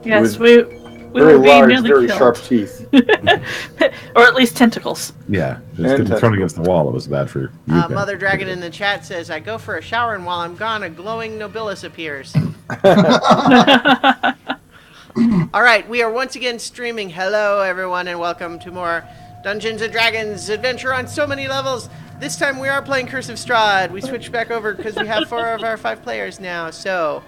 Yes, we very will be large, nearly very killed. sharp teeth. Or at least tentacles. Yeah, just getting thrown against the wall. It was bad for you. Mother Dragon in the chat says, I go for a shower, and while I'm gone, a glowing nobilis appears. All right, we are once again streaming. Hello, everyone, and welcome to more Dungeons & Dragons adventure on so many levels. This time we are playing Curse of Strahd. We switched back over because we have 4 of our 5 players now. So,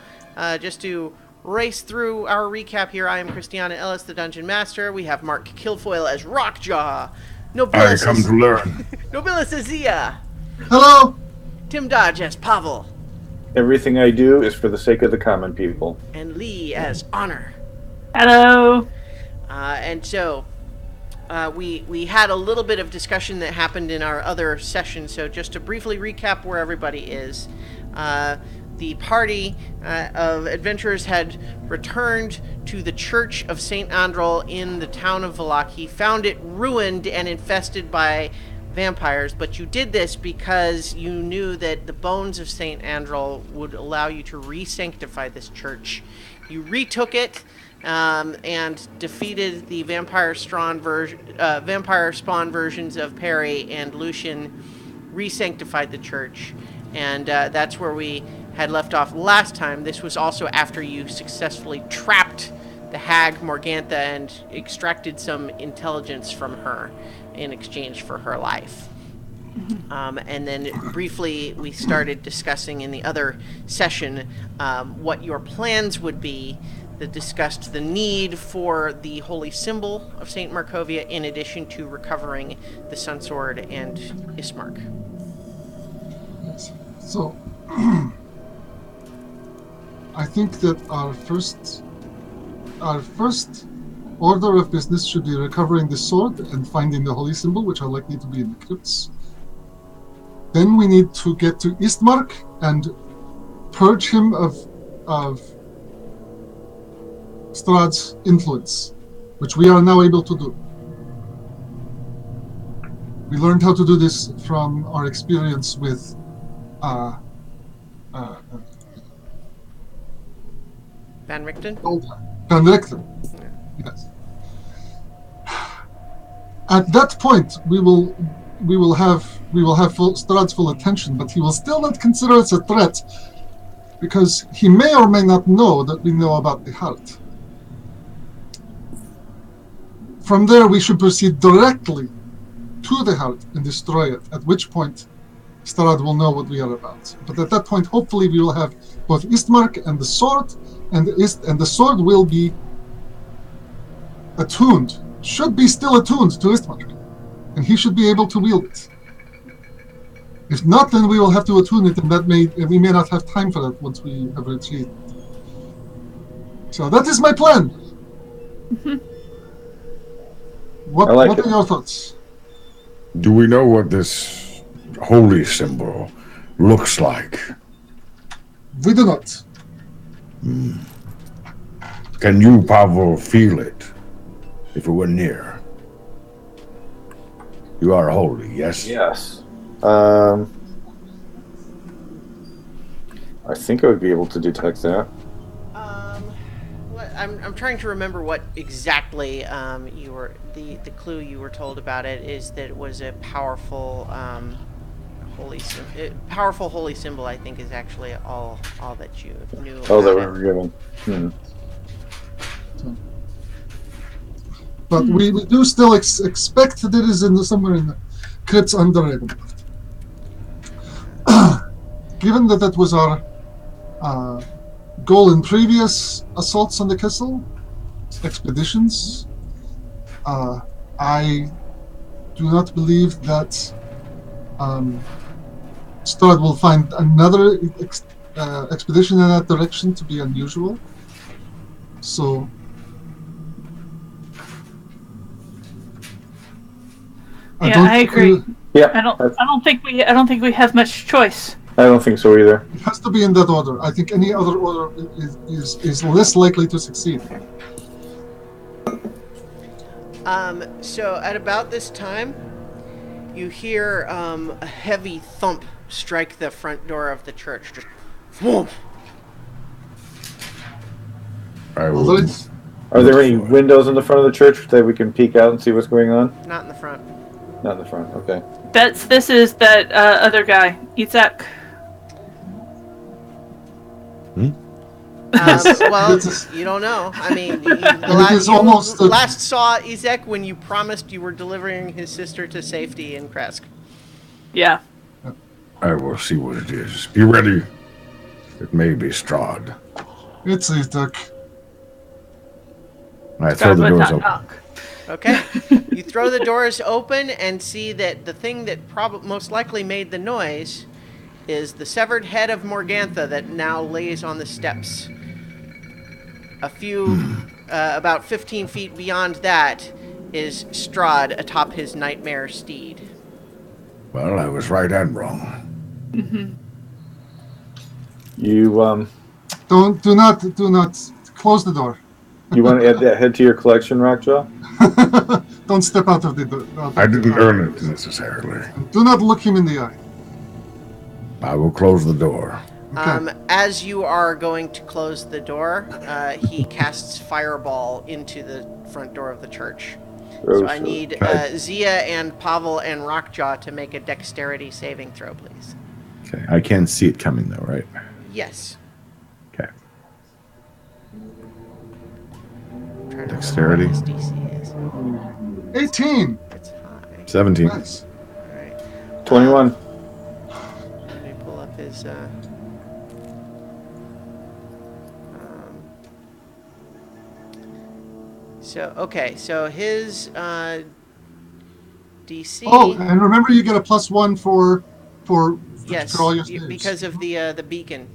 just to race through our recap here, I am Christiana Ellis, the Dungeon Master. We have Mark Kilfoyle as Rockjaw. I come to learn. Nobilis Azia. Hello. Tim Dodge as Pavel. Everything I do is for the sake of the common people. And Lee as Honor. Hello. And so, we had a little bit of discussion that happened in our other session. So just to briefly recap where everybody is, the party of adventurers had returned to the Church of St. Andrel in the town of Vallaki, found it ruined and infested by vampires, but you did this because you knew that the bones of St. Andrel would allow you to re-sanctify this church. You retook it, and defeated the vampire spawn versions of Perry and Lucian, re-sanctified the church, and that's where we had left off last time. This was also after you successfully trapped the hag Morgantha and extracted some intelligence from her in exchange for her life. And then briefly we started discussing in the other session what your plans would be, that discussed the need for the holy symbol of St. Markovia in addition to recovering the Sun Sword and Ismark. Yes. So, I think that our first order of business should be recovering the sword and finding the holy symbol, which are likely to be in the crypts. Then we need to get to Istmark and purge him of Strahd's influence, which we are now able to do. We learned how to do this from our experience with Van Richten? Van Richten. Yes. At that point, we will have Strahd's full attention, but he will still not consider us a threat because he may or may not know that we know about the heart. From there, we should proceed directly to the heart and destroy it, at which point Strahd will know what we are about. But at that point, hopefully, we will have both Istmark and the sword, and the sword will be attuned, should be still attuned to Istmark, and he should be able to wield it. If not, then we will have to attune it, and we may not have time for that once we have retrieved it. So that is my plan. What are your thoughts? Do we know what this holy symbol looks like? We do not. Can you, Pavel, feel it if it were near? You are holy, yes? Yes. I think I would be able to detect that. I'm trying to remember what exactly you were. The clue you were told about it is that it was a powerful holy symbol. I think is actually all that you knew. Oh, that we were given. But we do still expect that it is somewhere in the crypts under Ravenloft. Given that was our goal in previous assaults on the castle, expeditions, I do not believe that Strahd will find another expedition in that direction to be unusual. So I agree. Yeah, I don't think we have much choice. I don't think so either. It has to be in that order. I think any other order is less likely to succeed. So at about this time, you hear a heavy thump strike the front door of the church. Just whoomp. Are there Look any for it. windows in the front of the church that we can peek out and see what's going on? Not in the front. Not in the front. Okay. This is that other guy, Itzhak. Well, This is- you don't know. I mean, it is almost a- last saw Izek when you promised you were delivering his sister to safety in Kresk. Yeah. I will see what it is. Be ready. It may be Strahd. It's Itak. I throw the Strahd would doors not open. knock. Okay. You throw the doors open and see that the thing that most likely made the noise is the severed head of Morgantha that now lays on the steps. A few, about 15 feet beyond that, is Strahd atop his nightmare steed. Well, I was right and wrong. You Do not close the door. you want to add that head to your collection, Rockjaw? Don't step out of the door. I didn't earn it necessarily. Do not look him in the eye. I will close the door. Okay. As you are going to close the door, he casts Fireball into the front door of the church. So I need Zia and Pavel and Rockjaw to make a dexterity saving throw, please. Okay, I can see it coming though, right? Yes. Okay. I'm trying to Dexterity. remember what his DC is. 18. It's high. 17. Nice. All right. 21. Let me pull up his. So his DC. Oh, and remember you get a +1 for yes, for all your saves. because of the beacon.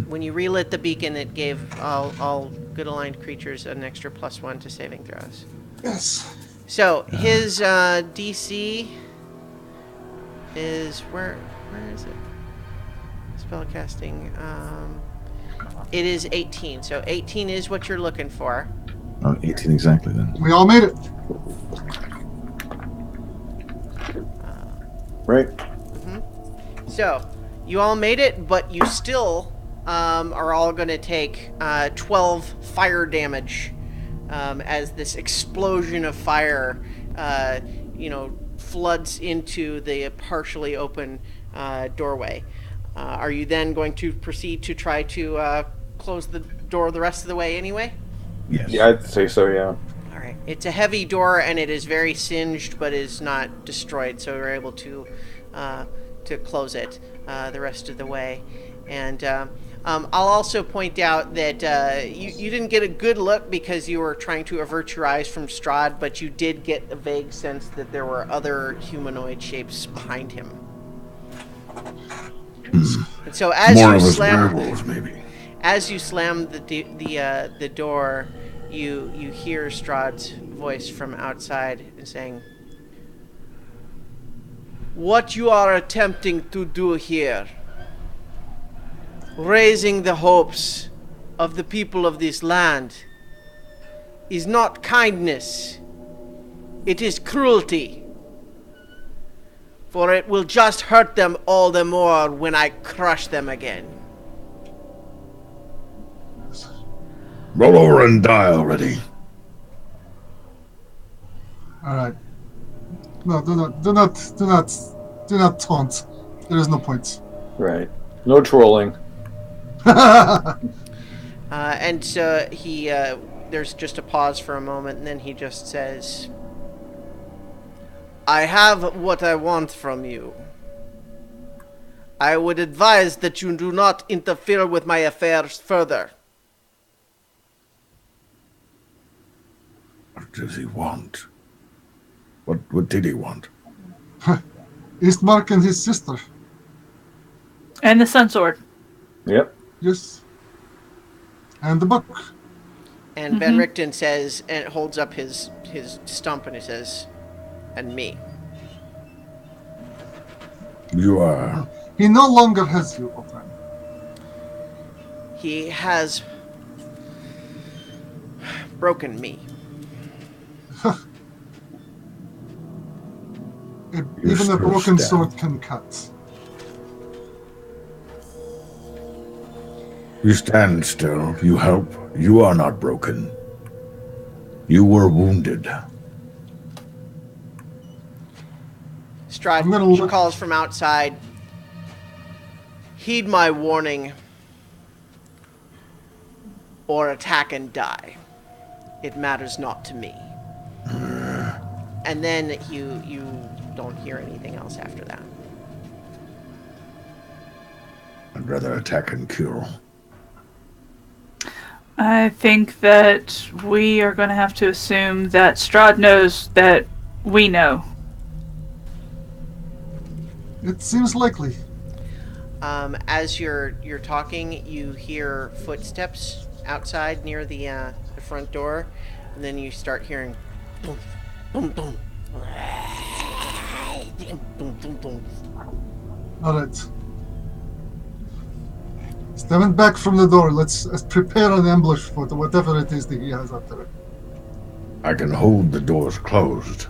When you relit the beacon, it gave all good aligned creatures an extra +1 to saving throws. Yes. So his DC is where is it? Spellcasting. It is 18. So 18 is what you're looking for. Oh, 18 exactly then. We all made it. Right? So you all made it, but you still are all going to take 12 fire damage as this explosion of fire, floods into the partially open doorway. Are you then going to proceed to try to close the door the rest of the way anyway? Yes. Yeah, I'd say so, yeah. All right. It's a heavy door and it is very singed, but is not destroyed, so we're able to close it the rest of the way. And I'll also point out that you didn't get a good look because you were trying to avert your eyes from Strahd, but you did get a vague sense that there were other humanoid shapes behind him. And so More of us werewolves, maybe. as you slam the door, you hear Strahd's voice from outside saying, "What you are attempting to do here, raising the hopes of the people of this land, is not kindness. It is cruelty. For it will just hurt them all the more when I crush them again." Roll over and die already. All right. No, do not taunt. There is no point. Right. No trolling. And so he, there's just a pause for a moment, and then he just says, "I have what I want from you. I would advise that you do not interfere with my affairs further." What does he want? What did he want? Eastmark and his sister. And the Sun Sword. Yep. Yes. And the book. And Van Richten says, and holds up his stump, and he says, "And me." You are... He no longer has you, old friend. He has broken me. You're Even a still broken stabbed. sword can cut. You stand still. You help. You are not broken. You were wounded. I'm gonna Strahd look- calls from outside. Heed my warning, or attack and die. It matters not to me. And then you don't hear anything else after that. I'd rather attack and kill. I think that we are going to have to assume that Strahd knows that we know. It seems likely. As you're talking, you hear footsteps outside near the front door, and then you start hearing boom, boom, boom, boom, boom, boom. All right. Stepping back from the door, let's prepare an ambush for whatever it is that he has up there. I can hold the doors closed.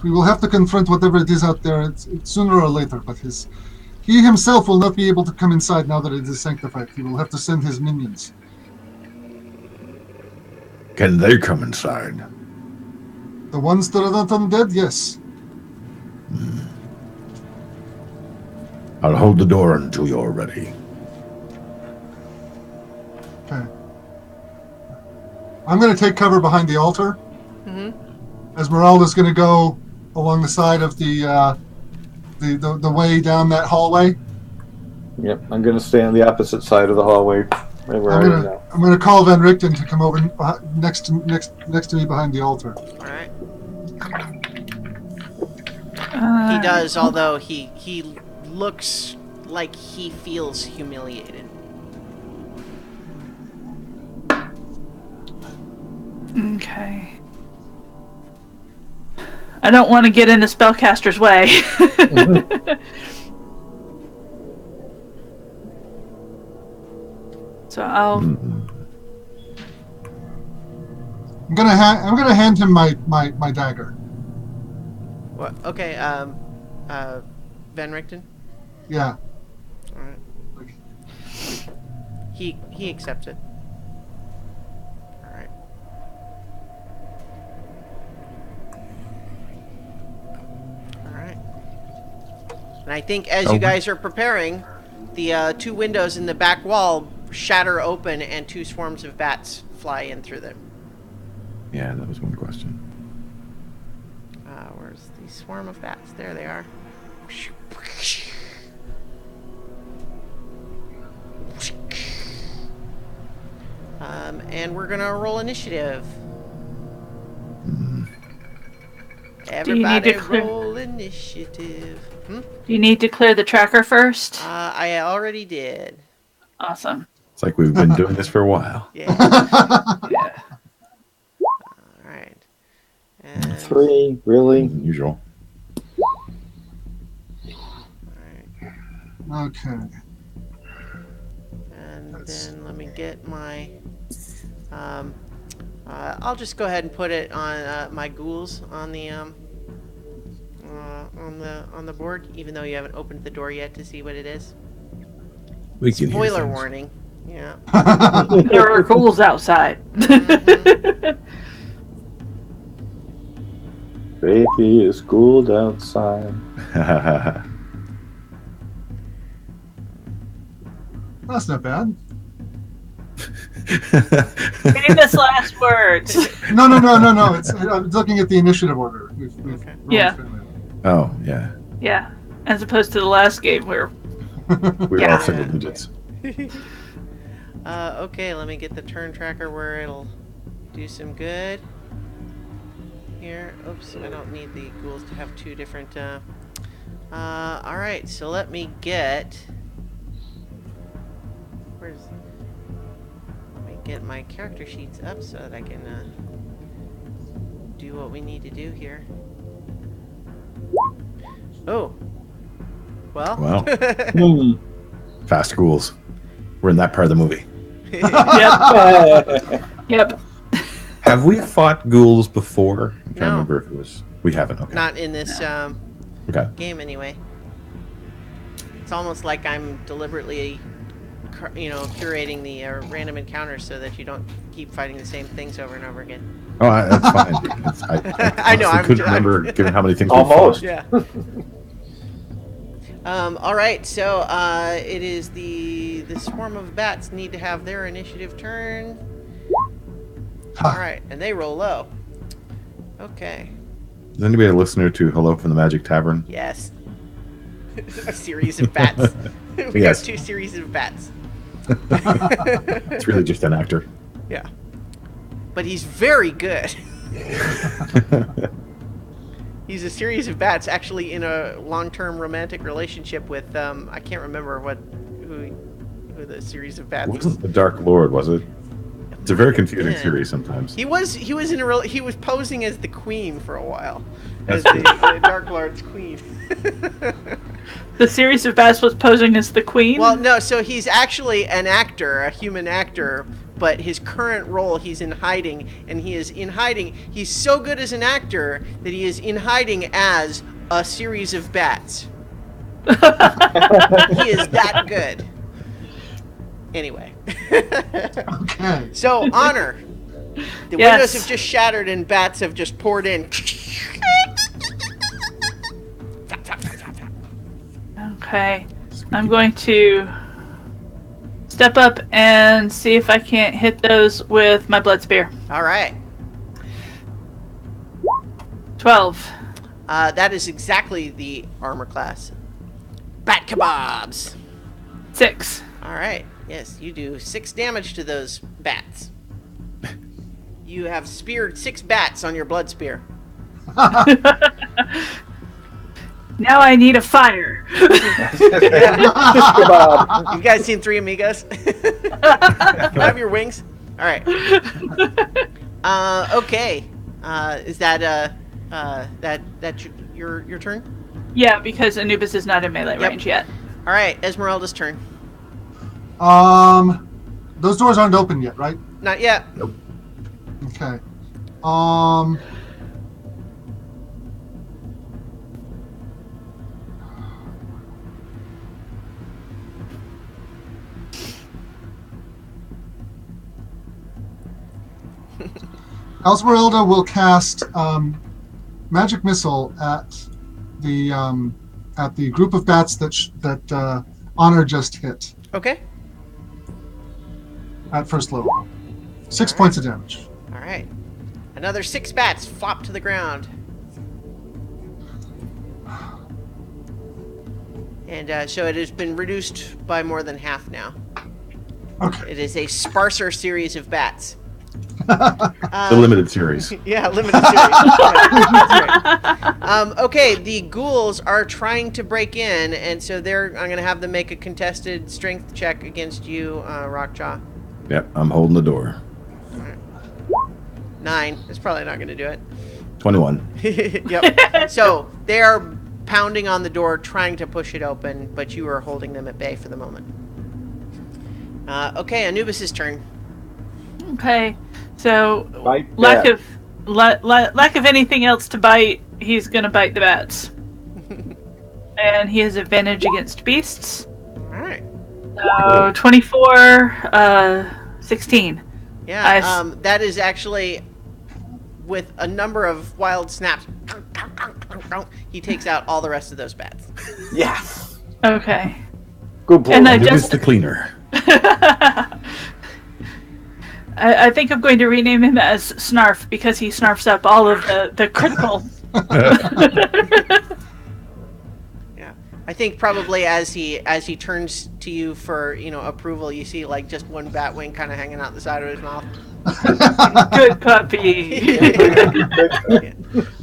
We will have to confront whatever it is out there sooner or later, but he himself will not be able to come inside now that it is sanctified. He will have to send his minions. Can they come inside? The ones that are not undead, yes. I'll hold the door until you're ready. Okay. I'm going to take cover behind the altar. Esmeralda's going to go along the side of the way down that hallway. Yep, I'm going to stay on the opposite side of the hallway, right where I am now. I'm going to call Van Richten to come over next to me behind the altar. All right. Uh, He does, although he looks like he feels humiliated. Okay. I don't want to get in the spellcaster's way. So I'll. I'm gonna hand him my dagger. What? Okay. Van Richten. Yeah. All right. He accepts it. All right. All right. And I think as you guys are preparing, the two windows in the back wall shatter open and two swarms of bats fly in through them. Yeah, that was one question. Where's the swarm of bats? There they are. And we're gonna roll initiative. Everybody roll initiative. Do you need to clear the tracker first? I already did. Awesome. It's like we've been doing this for a while. Yeah. Yeah. All right. And, 3, really? Usual. all right. Okay. And then let me get my. I'll just go ahead and put it on my ghouls on the board, even though you haven't opened the door yet to see what it is. We can hear Spoiler things. warning. Yeah. There are ghouls outside. Baby is cooled outside. That's not bad. Famous last words. No. I'm looking at the initiative order. We've Okay. rolled Yeah. fairly well. Oh, yeah. Yeah. As opposed to the last game where. We're Yeah. all single digits. Okay, let me get the turn tracker where it'll do some good. Here, oops, I don't need the ghouls to have two different, alright, so let me get, let me get my character sheets up so that I can, do what we need to do here. Oh. Well. Wow. Hmm. Fast ghouls. We're in that part of the movie. Yep. Yep. Have we fought ghouls before? I'm trying to No. remember if it was. We haven't. Okay. Not in this, Okay. game anyway. It's almost like I'm deliberately curating the random encounters so that you don't keep fighting the same things over and over again. Oh, that's fine. I know, I couldn't I'm- remember given how many things Almost. we fought. Yeah. All right. So it is the swarm of bats need to have their initiative turn. All right, and they roll low. Okay. Is anybody a listener to Hello from the Magic Tavern? Yes. A series of bats. We Yes. got 2 series of bats. It's really just an actor. Yeah. But he's very good. He's a series of bats, actually in a long-term romantic relationship with I can't remember who the series of bats It is. wasn't the Dark Lord, was it? It's a very confusing Yeah. series sometimes. He was he was posing as the queen for a while, as That's the Dark Lord's queen. The series of bats was posing as the queen. Well, no, so he's actually an actor, a human actor, but his current role, he's in hiding, and he is in hiding. He's so good as an actor that he is in hiding as a series of bats. He is that good. Anyway. Okay. So, Honor. The Yes. windows have just shattered and bats have just poured in. Okay. I'm going to step up and see if I can't hit those with my blood spear. All right. 12. That is exactly the armor class. Bat kebabs. 6. All right. Yes, you do 6 damage to those bats. You have speared 6 bats on your blood spear. Now I need a fire. You guys seen Three Amigos? Have your wings. All right. Okay. Is that your turn? Yeah, because Anubis is not in melee Yep. range yet. All right. Esmeralda's turn. Those doors aren't open yet, right? Not yet. Okay. Esmeralda will cast magic missile at the group of bats that Honor just hit Okay. at first level. 6 points of damage. All right. Another 6 bats flop to the ground. And so it has been reduced by more than half now. Okay. It is a sparser series of bats. The limited series. Yeah, limited series. That's right. Okay, the ghouls are trying to break in, and so I'm going to have them make a contested strength check against you, Rockjaw. Yep, I'm holding the door. 9. That's probably not going to do it. 21. Yep. So they are pounding on the door, trying to push it open, but you are holding them at bay for the moment. Okay, Anubis' turn. Okay. So Bite lack bat. of lack of anything else to bite, he's gonna bite the bats. And he has advantage against beasts. All right. So 24, 16. Yeah, that is actually with a number of wild snaps. He takes out all the rest of those bats. Yes. Okay. Good boy. And I It is just the cleaner. I think I'm going to rename him as Snarf because he snarfs up all of the critical. Yeah, I think probably as he turns to you for approval, you see like just one bat wing kind of hanging out the side of his mouth. Good puppy.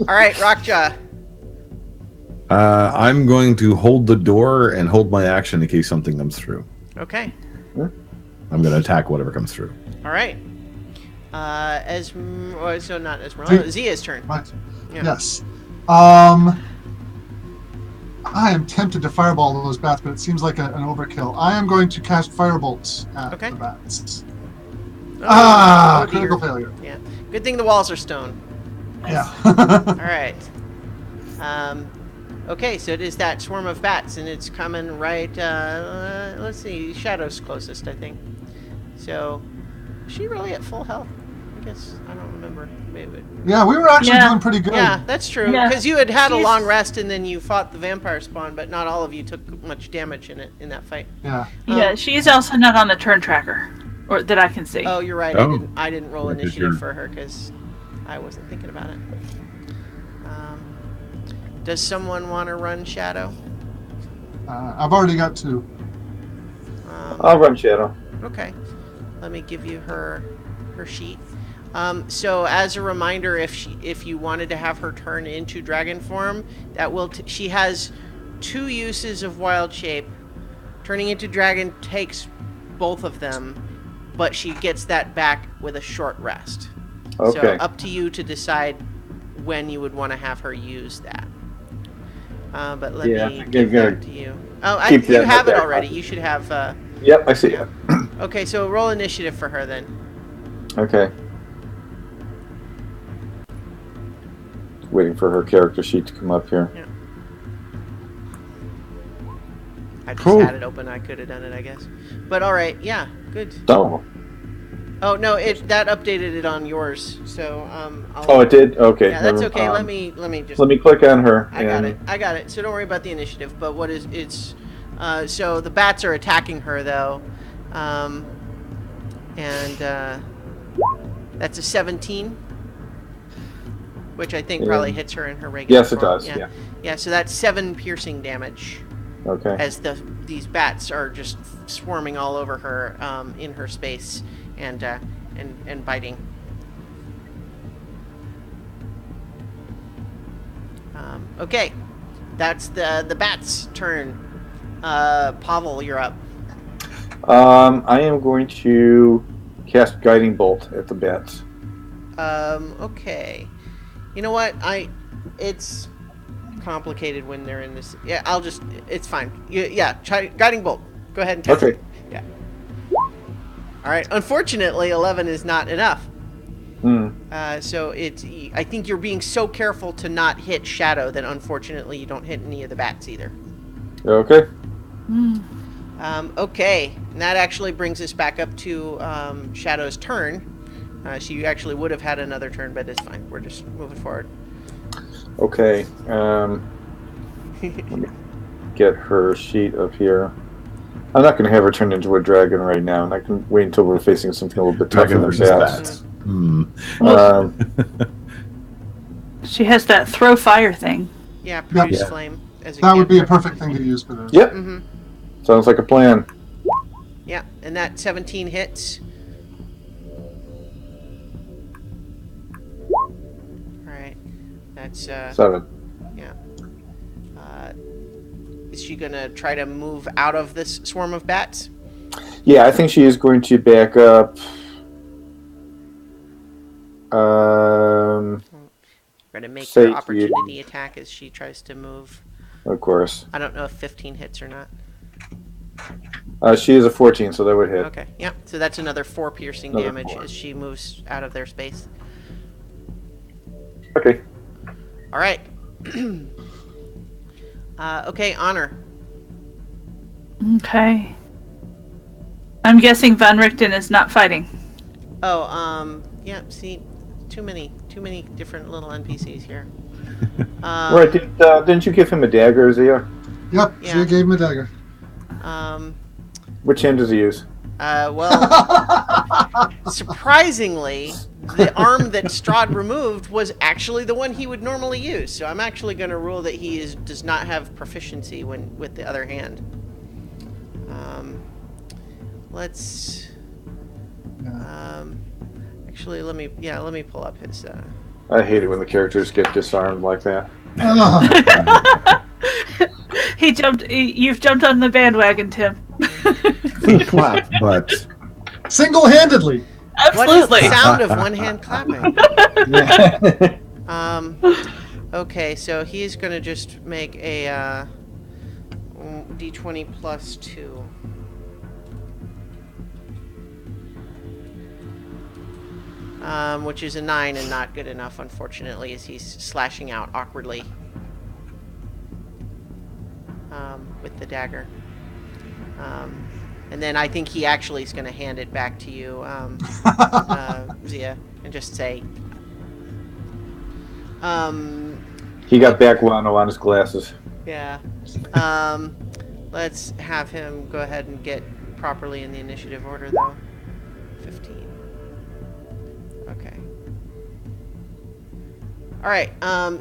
All right, Rockjaw. I'm going to hold the door and hold my action in case something comes through. Okay. I'm going to attack whatever comes through. All right. So not Esmeralda. Zia's turn. Right. Yeah. Yes. I am tempted to fireball those bats, but it seems like an overkill. I am going to cast firebolts at Okay. the bats. Oh, dear. Critical failure. Yeah. Good thing the walls are stone. Yeah. All right. Okay, so it is that swarm of bats, and it's coming right. Let's see, Shadow's closest, I think. So, is she really at full health? I guess I don't remember. Maybe. Yeah, we were actually Yeah. doing pretty good. Yeah, that's true. Yeah. Because you had a She's- long rest, and then you fought the vampire spawn, but not all of you took much damage in that fight. Yeah. Yeah, she's also not on the turn tracker, or that I can see. Oh, you're right. Oh. I didn't roll Yeah, 'cause initiative you're- for her because I wasn't thinking about it. Does someone want to run Shadow? I've already got 2. I'll run Shadow. Okay, let me give you her sheet. So as a reminder, if you wanted to have her turn into dragon form, that will she has 2 uses of wild shape. Turning into dragon takes both of them, but she gets that back with a short rest. Okay. So up to you to decide when you would want to have her use that. But let Yeah, I me think give I'm that gonna to you. Oh, keep you that have it back already. pocket. You should have. Yep, I see it. Okay, so roll initiative for her then. Okay. Waiting for her character sheet to come up here. I just Cool. had it open. I could have done it, I guess. But all right, yeah, good. Oh. Oh no, that updated it on yours. So I'll, Oh, it did. Okay. yeah, that's never- okay. Let me just. Let me click on her. I got it. So don't worry about the initiative. But it's so the bats are attacking her though, and that's a 17, which I think probably hits her in her regular. Yes, it form. does. Yeah. Yeah. So that's 7 piercing damage Okay. as these bats are just swarming all over her in her space and biting. Okay, that's the bat's turn. Pavel, you're up. I am going to cast Guiding Bolt at the bats. Okay. You know what? It's complicated when they're in this. Yeah, it's fine. Yeah, try guiding bolt. Go ahead and test Okay. it. Yeah. All right. Unfortunately, 11 is not enough. So I think you're being so careful to not hit Shadow that unfortunately you don't hit any of the bats either. Okay. Okay, and that actually brings us back up to Shadow's turn. She actually would have had another turn, but it's fine. We're just moving forward. Okay. Let me get her sheet up here. I'm not going to have her turn into a dragon right now, and I can wait until we're facing something a little bit tougher Dragon than versus bats. bats. She has that throw fire thing. Yeah, produce Yeah. flame. As That would be a cantrip. perfect thing to use for this. Yep. Mm-hmm. Sounds like a plan. Yeah, and that 17 hits. All right, that's 7. yeah. Is she gonna try to move out of this swarm of bats? Yeah, I think she is going to back up. We're gonna make Say her opportunity attack as she tries to move. Of course. I don't know if 15 hits or not. She is a 14, so that would hit. Okay, yeah. So that's another 4 piercing Another damage 4. as she moves out of their space. Okay. All right. Okay, Honor. Okay. I'm guessing Van Richten is not fighting. Oh, yeah. See, too many different little NPCs here. Right, didn't you give him a dagger, Zia? Yep, Yeah. she gave him a dagger. Which hand does he use? Well, surprisingly, the arm that Strahd removed was actually the one he would normally use. So I'm actually going to rule that he does not have proficiency with the other hand. Let's. Actually, let me pull up his. I hate it when the characters get disarmed like that. You've jumped on the bandwagon, Tim. Clap, but Single-handedly. What is the Absolutely. sound of one hand clapping? Okay, so he's going to just make a d20 plus 2. Which is a 9 and not good enough, unfortunately, as he's slashing out awkwardly. the dagger. And then I think he actually is going to hand it back to you, Zia, and just say, He got back guano on his glasses. yeah. Let's have him go ahead and get properly in the initiative order, though. 15. Okay. All right.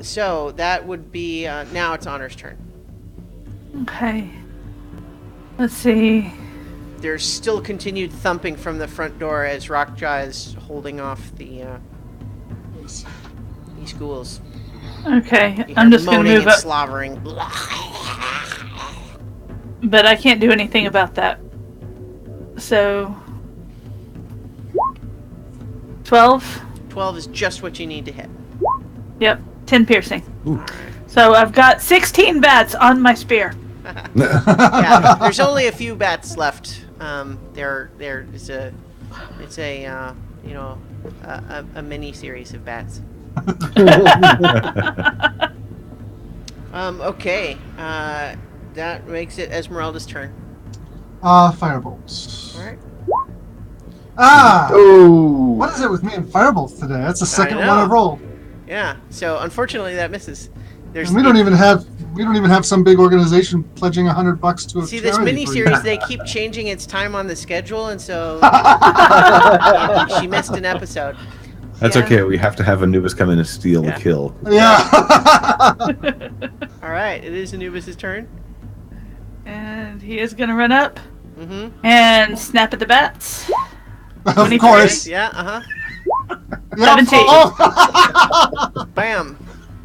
So that would be now it's Honor's turn. Okay. Let's see. There's still continued thumping from the front door as Rockjaw is holding off the these ghouls. Okay, You I'm hear just gonna moaning move and up, slobbering. but I can't do anything about that. So, 12. 12 is just what you need to hit. Yep, 10 piercing. Ooh. So I've got 16 bats on my spear. Yeah, there's only a few bats left. It's a mini series of bats. Okay. That makes it Esmeralda's turn. Firebolts. All right. Oh! What is it with me and firebolts today? That's the second know. one I've rolled. Yeah. So unfortunately, that misses. And we don't even have some big organization pledging $100 to a See, this charity for you. miniseries, they keep changing its time on the schedule, and so she missed an episode. That's Yeah. okay. We have to have Anubis come in and steal the kill. Yeah. All right, it is Anubis' turn. And he is gonna run up Mm-hmm. and snap at the bats. Of 23. course. Yeah, uh-huh. Yeah, 17. Bam.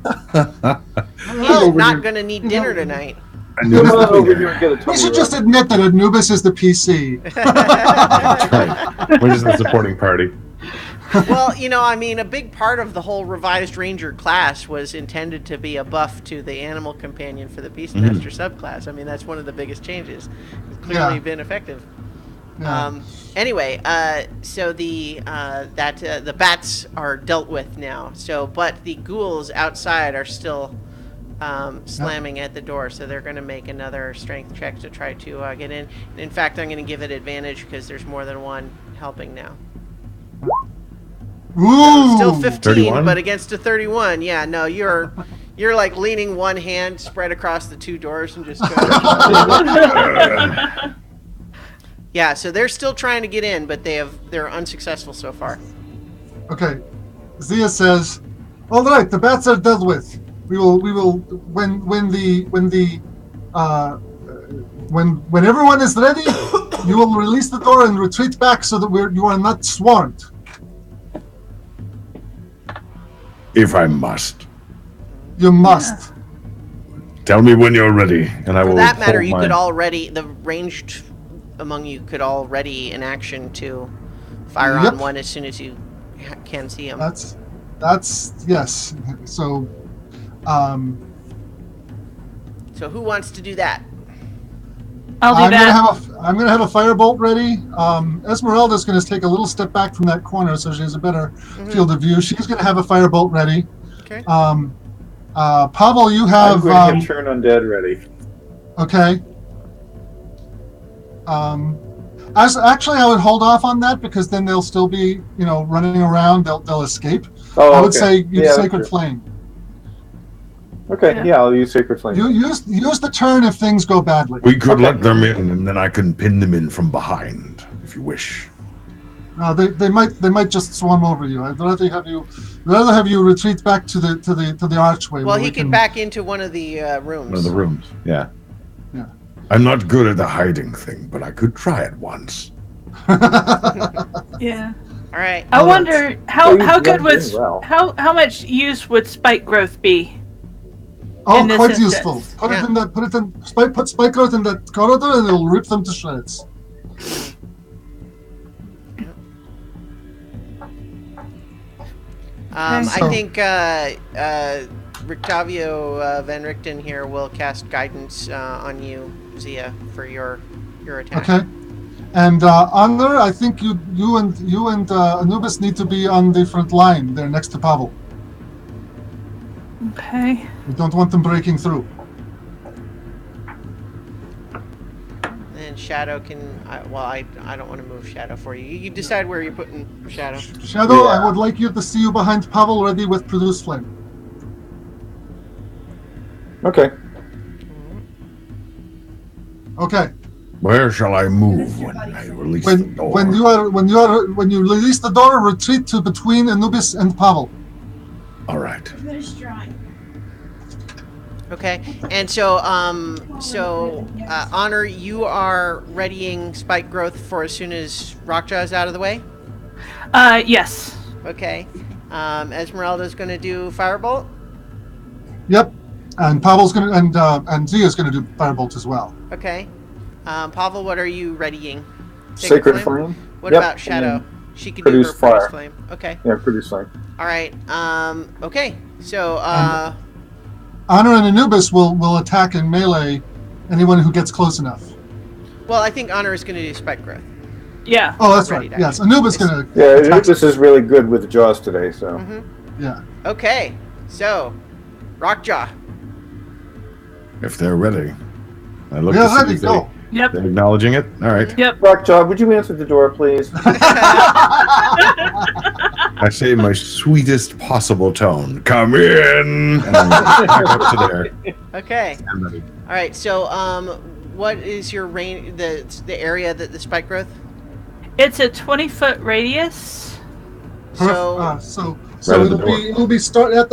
He's Alright. not going to need dinner tonight. Anubis Come on will be over there. here and get a We Tony should just Rock. admit that Anubis is the PC. That's right. We're just the supporting party. Well, a big part of the whole revised Ranger class was intended to be a buff to the animal companion for the Beastmaster subclass. I mean, that's one of the biggest changes. It's clearly Yeah. been effective. Yeah. Anyway, so the bats are dealt with now. So, but the ghouls outside are still slamming at the door. So they're going to make another strength check to try to get in. In fact, I'm going to give it advantage because there's more than one helping now. Ooh. Still 15, 31? but against a 31, yeah, no, you're like leaning one hand spread across the two doors and just yeah, so they're still trying to get in, but they're unsuccessful so far. Okay. Zia says, "All right, the bats are dealt with. We will when everyone is ready, you will release the door and retreat back so that you are not swarmed." If I must. You must. Tell me when you're ready, and I For will. that matter, hold you my- could already, the ranged among you could already in action to fire Yep. on one as soon as you can see him. That's yes. So, So who wants to do that? I'll do I'm that. gonna have a firebolt ready. Esmeralda's gonna take a little step back from that corner so she has a better field of view. She's gonna have a firebolt ready. Okay. Pavel, you I'm have going to have Turn Undead ready. okay. Actually, I would hold off on that because then they'll still be, running around. They'll escape. Oh, I would okay. say use Yeah, Sacred that's Flame. Okay, Yeah. yeah, I'll use Sacred Flame. You use the turn if things go badly. We could Okay. let them in, and then I can pin them in from behind, if you wish. They might just swarm over you. I'd rather have you retreat back to the archway. Well, where he we can back into one of the rooms. One of the rooms. Yeah. Yeah. I'm not good at the hiding thing, but I could try it once. Yeah. All right. I All right. wonder how you good blend would in well. how much use would spike growth be? Oh, in this quite instance. useful. Put Yeah. put spike growth in that corridor, and it'll rip them to shreds. I So- think Rictavio Van Richten here will cast guidance on you, Zia, for your attack. Okay. And Honor, I think you and Anubis need to be on the front line there next to Pavel. Okay. We don't want them breaking through. Shadow can. I don't want to move Shadow for you. You decide where you're putting Shadow. Shadow, Yeah. I would like you to see you behind Pavel, ready with produce flame. Okay. Okay. Where shall I move when I release the door? When you release the door, retreat to between Anubis and Pavel. All right. Okay, and so Honor, you are readying spike growth for as soon as Rockjaw is out of the way. Yes. Okay, Esmeralda's going to do firebolt. Yep. And Pavel's gonna and Zia's gonna do firebolt as well. Okay, Pavel, what are you readying? Sacred flame. What Yep, about Shadow? and She could do produce her produce fire. flame. Okay. Yeah, produce flame. All right. Okay. So Honor and Anubis will attack in melee anyone who gets close enough. well, I think Honor is going to do spike growth. Yeah. Oh, that's Ready right. to Yes, action. Anubis gonna. Yeah, attack. this is really good with the jaws today. So Yeah. Okay. So, Rockjaw. If they're ready. I look Yeah, to see ready. if Go. Yep. they're acknowledging it. All right. Yep. Rockjaw, would you answer the door, please? I say in my sweetest possible tone, "Come in." And I'm back up to there. Okay. I'm ready. All right. So, what is your range? The area that the spike growth? It's a 20-foot radius. So, So Right at the it'll be start at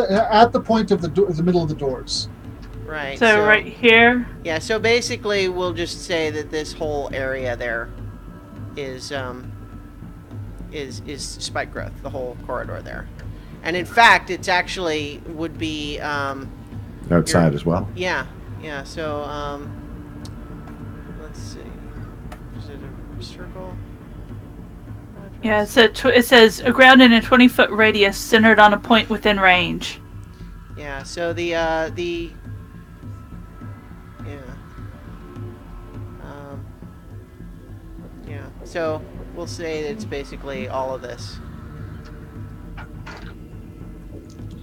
the point of the middle of the doors. right. So right here. Yeah. So basically, we'll just say that this whole area there is spike growth. The whole corridor there, and in fact, it's actually would be Outside as well. yeah. So let's see. Is it a circle? Yeah. So it says aground in a 20-foot radius centered on a point within range. Yeah. So yeah. Yeah. So we'll say it's basically all of this.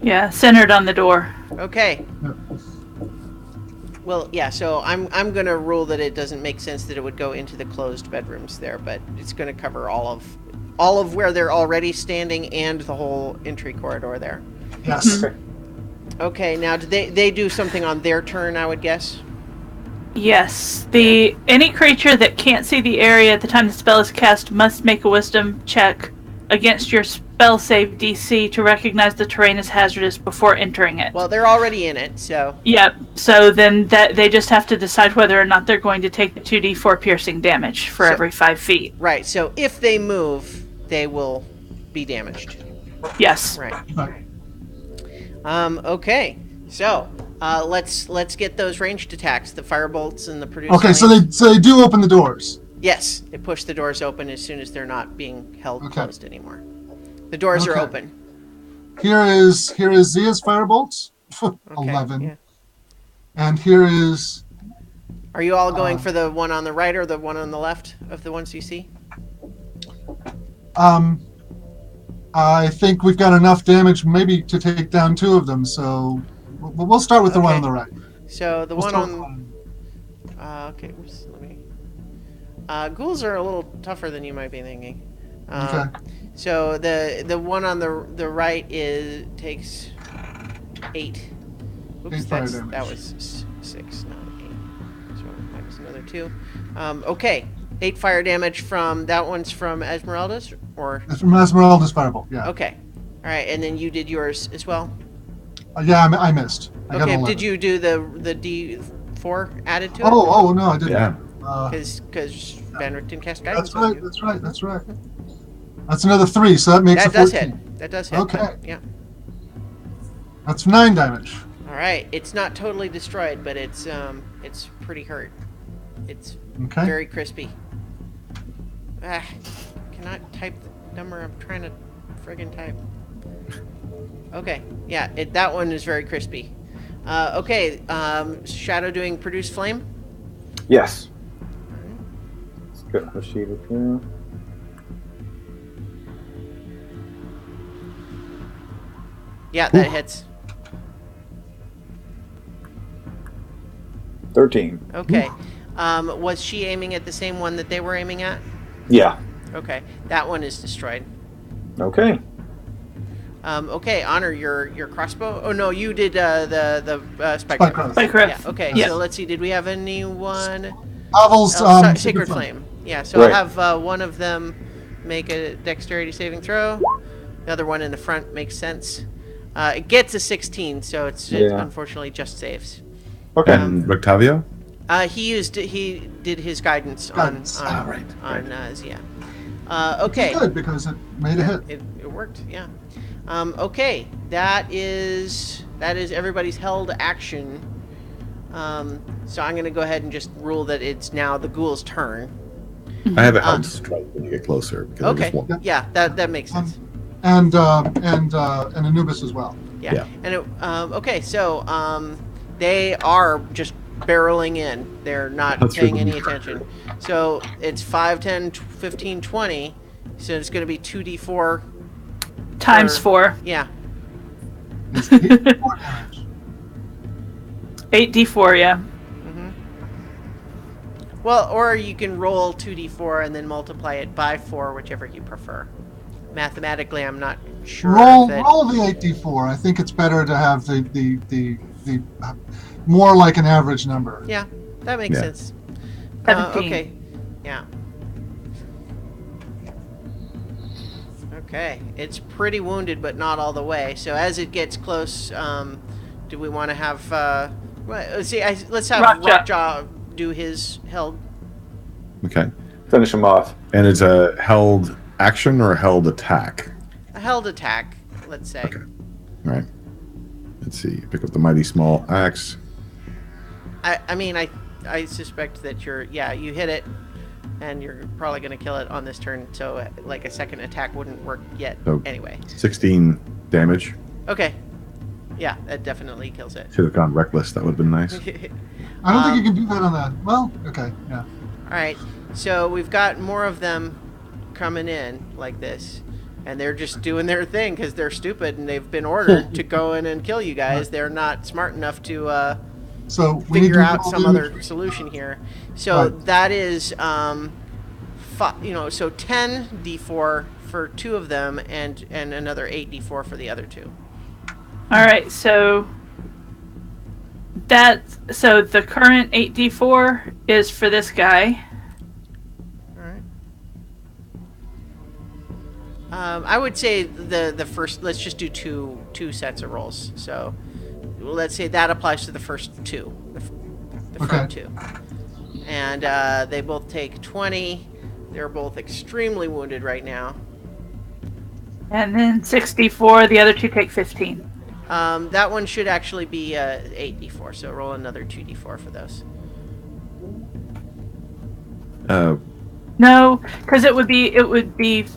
Yeah. Centered on the door. Okay. Yeah. Well, yeah. So I'm gonna rule that it doesn't make sense that it would go into the closed bedrooms there, but it's gonna cover all of where they're already standing and the whole entry corridor there. Yes. Okay. Okay. Now, do they do something on their turn? I would guess. Yes. Any creature that can't see the area at the time the spell is cast must make a wisdom check against your spell save DC to recognize the terrain as hazardous before entering it. Well, they're already in it, so. Yep. So then they just have to decide whether or not they're going to take the 2d4 piercing damage for every 5 feet. Right. So if they move, they will be damaged. Yes. Right. Right. Okay. So let's get those ranged attacks, the firebolts and the produce. Okay, so they do open the doors. Yes, they push the doors open as soon as they're not being held Okay. closed anymore. The doors are Okay. open. Here is Zia's firebolt, Okay, 11, yeah. and here is Are you all going for the one on the right or the one on the left of the ones you see? I think we've got enough damage maybe to take down 2 of them. So we'll start with the one Okay. on the right. So the We'll one start with on. Okay, let me. Ghouls are a little tougher than you might be thinking. Okay. So the one on the right takes 8. Oops, 8 fire that damage. was 6, not 8. So minus another 2. Okay, 8 fire damage from that one's from Esmeralda's, or That's from Esmeralda's firebolt. Yeah. okay, all right, and then you did yours as well. Yeah, I missed. I got Okay, 11. did you do the D4 added to it? Oh no, I didn't. Yeah. Because Benrick didn't cast guidance. That's on right. you. That's right. That's right. That's another 3, so that makes That a does 14. hit. That does hit. Okay. Yeah. That's 9 damage. All right. It's not totally destroyed, but it's pretty hurt. It's Okay. very crispy. Cannot type the number I'm trying to friggin' type. Okay. Yeah. That one is very crispy. Okay. Shadow doing produce flame. Yes. Let's get her sheet up here. Yeah, that hits. 13. Okay. Was she aiming at the same one that they were aiming at? Yeah. Okay, that one is destroyed. Okay. Okay, Honor, your crossbow. Oh no, you did the spike. Spike rifle. rifle. Spike rifle. Yeah. Okay, Yes. so let's see. Did we have anyone? Pavel's Sacred Flame. Yeah. So Right. I'll have one of them make a dexterity saving throw. The other one in the front makes sense. It gets a 16, so it Yeah. unfortunately just saves. Okay. And Octavio? He did his guidance Guidance. on Zia. Okay. Good, because it made a hit. It worked, yeah. Okay, that is everybody's held action. So I'm gonna go ahead and just rule that it's now the ghoul's turn. I have a held strike when you get closer. Because I Okay, just want- yeah, that makes sense. And Anubis as well. Yeah. yeah. And okay, so they are just barreling in. They're not That's paying really any attention. So it's 5, 10, 15, 20. So it's going to be 2d4 Times for- 4. Yeah. It's 84 damage. 8d4, yeah. Well, or you can roll 2d4 and then multiply it by 4, whichever you prefer. Mathematically, I'm not sure. Roll if it- roll the 8d4. I think it's better to have the more like an average number. Yeah, that makes Yeah. sense. 17. Okay. Yeah. Okay. It's pretty wounded, but not all the way. So as it gets close, do we want to have? Let's have Rockjaw. Rockjaw do his held. Okay. Finish him off. And it's a held action or a held attack? A held attack, let's say. Okay. All right. Let's see. Pick up the mighty small axe. I mean, I suspect that you hit it, and you're probably going to kill it on this turn. So like a second attack wouldn't work yet. So- Anyway. 16 damage. Okay. Yeah, that definitely kills it. Should have gone reckless. That would have been nice. I don't think you can do that on that. Well, okay, yeah. All right, so we've got more of them coming in like this, and they're just doing their thing because they're stupid and they've been ordered to go in and kill you guys. They're not smart enough to So we need figure to out roll some the- other solution here. So Right. that is, so 10 d4 for 2 of them, and another 8 d4 for the other 2. All right, so the current 8d4 is for this guy. All right. I would say the first. Let's just do two sets of rolls. So let's say that applies to the first 2, the front 2, and they both take 20. They're both extremely wounded right now. And then 6d4, the other 2 take 15. That one should actually be 8d4. So roll another 2d4 for those. No, because it would be Because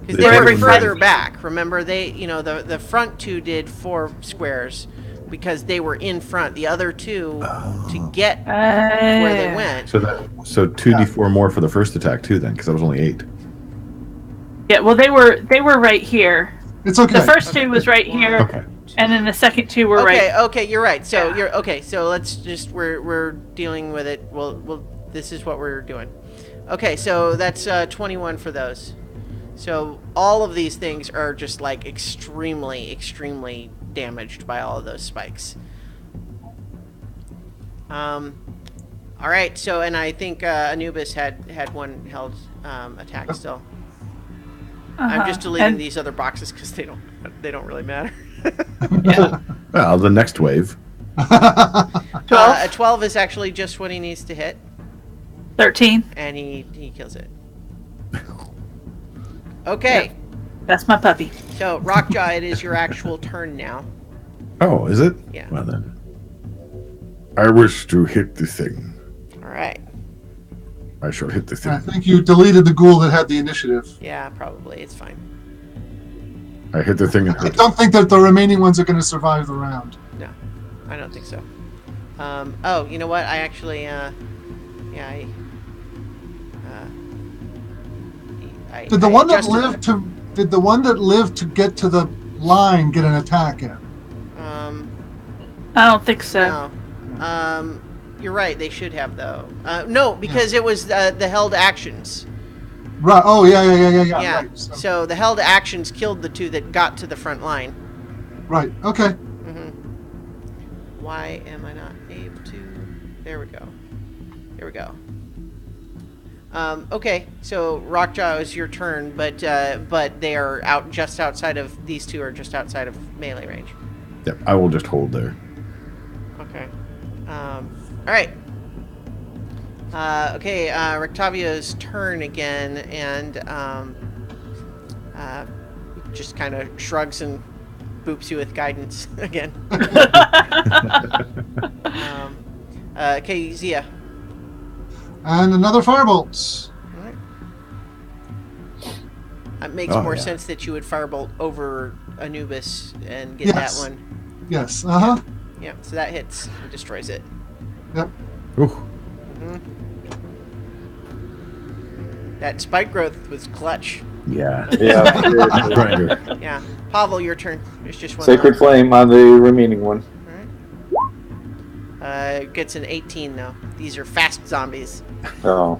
They they were every further front- back. Remember, the front 2 did 4 squares because they were in front. The other 2 to get where they went. So 2d4 more for the first attack too then, because that was only 8. Yeah, well, they were right here. It's okay. The first 2 was right here, Okay. and then the second 2 were Okay, right. okay, you're right. So Yeah. you're okay. So let's just we're dealing with it. Well, this is what we're doing. Okay, so that's 21 for those. So all of these things are just like extremely, extremely damaged by all of those spikes. All right. So, and I think Anubis had one held attack still. I'm just deleting And- these other boxes because they don't really matter. Yeah. Well, the next wave. 12, A 12 is actually just what he needs to hit, 13. and he kills it. Okay, That's my puppy. so Rockjaw, it is your actual turn now. Oh, is it? Yeah. Well then. I wish to hit the thing. All right. I shall hit the I thing. think you deleted the ghoul that had the initiative. Yeah, probably. It's fine. I hit the thing and I hurt. don't think that the remaining ones are going to survive the round. No, I don't think so. Oh, you know what? I actually, Did the one that lived to get to the line get an attack in? I don't think so. No. You're right. They should have though. No, because it was the held actions. Right. Oh, yeah. Yeah. Right. So the held actions killed the two that got to the front line. Right. Okay. Why am I not able to? There we go. Here we go. Okay, so Rockjaw is your turn, but they are out just outside of these two are just outside of melee range. Yep, I will just hold there. Okay. All right. Okay, Rectavio's turn again, and just kind of shrugs and boops you with guidance again. Okay, Zia. And another firebolt. All right. It makes more sense that you would firebolt over Anubis and get that one. Yes. Uh-huh. Yeah, so that hits and destroys it. Yep. Ooh. That spike growth was clutch. Yeah. Yeah. Grinder. Yeah. Pavel, your turn. There's just one. Sacred Flame on the remaining one. Gets an 18 though. These are fast zombies. Oh.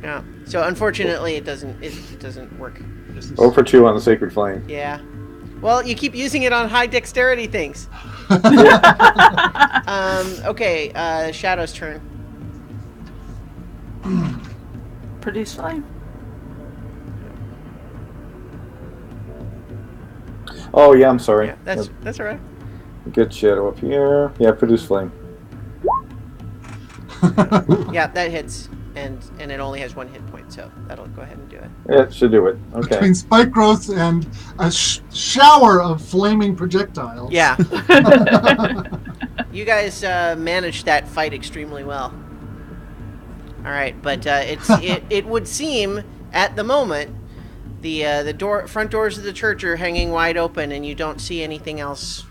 Yeah. So unfortunately, it doesn't work. 0 for 2 on the Sacred Flame. Yeah. Well, you keep using it on high dexterity things. Okay. Shadow's turn. Produce flame. Oh, yeah, I'm sorry. Yeah, that's all right. Get Shadow up here. Yeah, Produce Flame. Yeah, that hits, and it only has 1 hit point, so that'll go ahead and do it. It should do it. Okay. Between spike growth and a shower of flaming projectiles. Yeah. You guys managed that fight extremely well. All right, but it would seem at the moment the front doors of the church are hanging wide open, and you don't see anything else